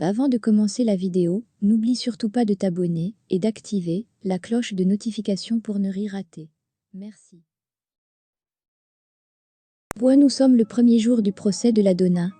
Avant de commencer la vidéo, n'oublie surtout pas de t'abonner et d'activer la cloche de notification pour ne rien rater. Merci. Nous sommes le premier jour du procès de la Donna,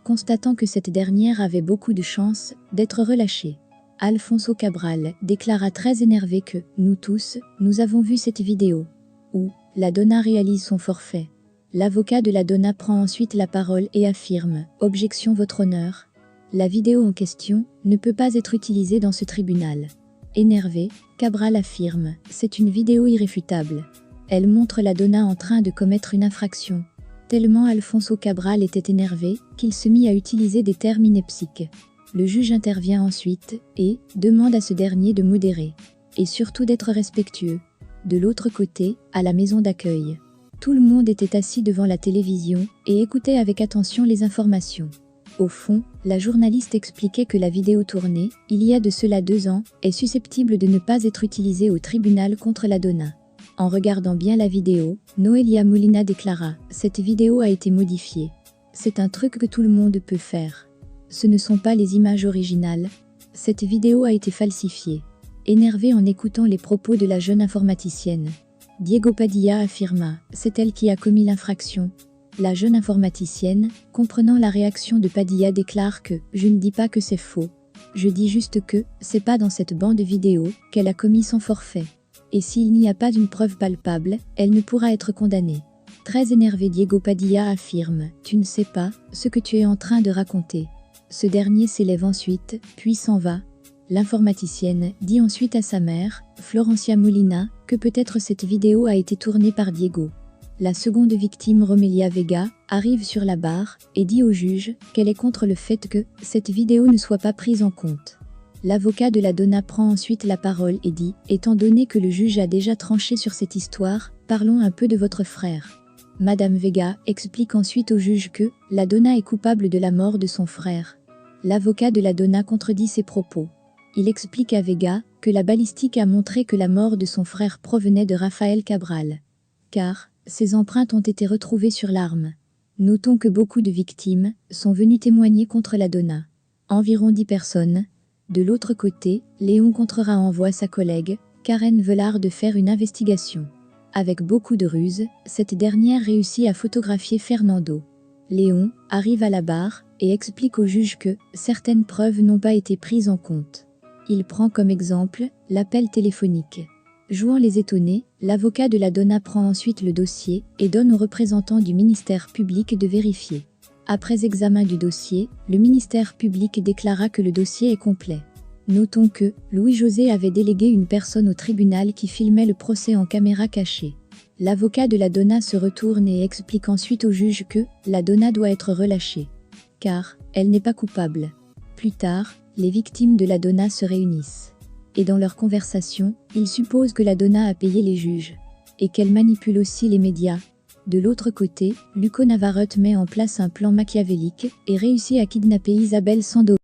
constatant que cette dernière avait beaucoup de chances d'être relâchée. Alfonso Cabral déclara très énervé que « Nous tous, nous avons vu cette vidéo » où la Donna réalise son forfait. L'avocat de la Donna prend ensuite la parole et affirme « Objection votre honneur. La vidéo en question ne peut pas être utilisée dans ce tribunal. » Énervé, Cabral affirme « C'est une vidéo irréfutable. Elle montre la Donna en train de commettre une infraction. » Tellement Alfonso Cabral était énervé qu'il se mit à utiliser des termes ineptiques. Le juge intervient ensuite et demande à ce dernier de modérer et surtout d'être respectueux. De l'autre côté, à la maison d'accueil, tout le monde était assis devant la télévision et écoutait avec attention les informations. Au fond, la journaliste expliquait que la vidéo tournée, il y a de cela 2 ans, est susceptible de ne pas être utilisée au tribunal contre la Donna. En regardant bien la vidéo, Noelia Molina déclara « Cette vidéo a été modifiée. C'est un truc que tout le monde peut faire. Ce ne sont pas les images originales. Cette vidéo a été falsifiée. » Énervé en écoutant les propos de la jeune informaticienne, Diego Padilla affirma « C'est elle qui a commis l'infraction. » La jeune informaticienne, comprenant la réaction de Padilla, déclare que « Je ne dis pas que c'est faux. Je dis juste que c'est pas dans cette bande vidéo qu'elle a commis son forfait. Et s'il n'y a pas d'une preuve palpable, elle ne pourra être condamnée. » Très énervé, Diego Padilla affirme « Tu ne sais pas ce que tu es en train de raconter. » Ce dernier s'élève ensuite, puis s'en va. L'informaticienne dit ensuite à sa mère, Florencia Molina, que peut-être cette vidéo a été tournée par Diego. La seconde victime, Romelia Vega, arrive sur la barre et dit au juge qu'elle est contre le fait que cette vidéo ne soit pas prise en compte. L'avocat de la Donna prend ensuite la parole et dit « Étant donné que le juge a déjà tranché sur cette histoire, parlons un peu de votre frère. » Madame Vega explique ensuite au juge que la Donna est coupable de la mort de son frère. L'avocat de la Donna contredit ses propos. Il explique à Vega que la balistique a montré que la mort de son frère provenait de Rafael Cabral. Car ses empreintes ont été retrouvées sur l'arme. Notons que beaucoup de victimes sont venues témoigner contre la Donna. Environ 10 personnes. De l'autre côté, Léon Contrera envoie sa collègue, Karen Velard, de faire une investigation. Avec beaucoup de ruse, cette dernière réussit à photographier Fernando. Léon arrive à la barre et explique au juge que certaines preuves n'ont pas été prises en compte. Il prend comme exemple l'appel téléphonique. Jouant les étonnés, l'avocat de la Donna prend ensuite le dossier et donne aux représentants du ministère public de vérifier. Après examen du dossier, le ministère public déclara que le dossier est complet. Notons que Louis-José avait délégué une personne au tribunal qui filmait le procès en caméra cachée. L'avocat de la Donna se retourne et explique ensuite au juge que la Donna doit être relâchée, car elle n'est pas coupable. Plus tard, les victimes de la Donna se réunissent. Et dans leur conversation, ils supposent que la Donna a payé les juges, et qu'elle manipule aussi les médias. De l'autre côté, Luco Navarrete met en place un plan machiavélique et réussit à kidnapper Isabelle Sandoval.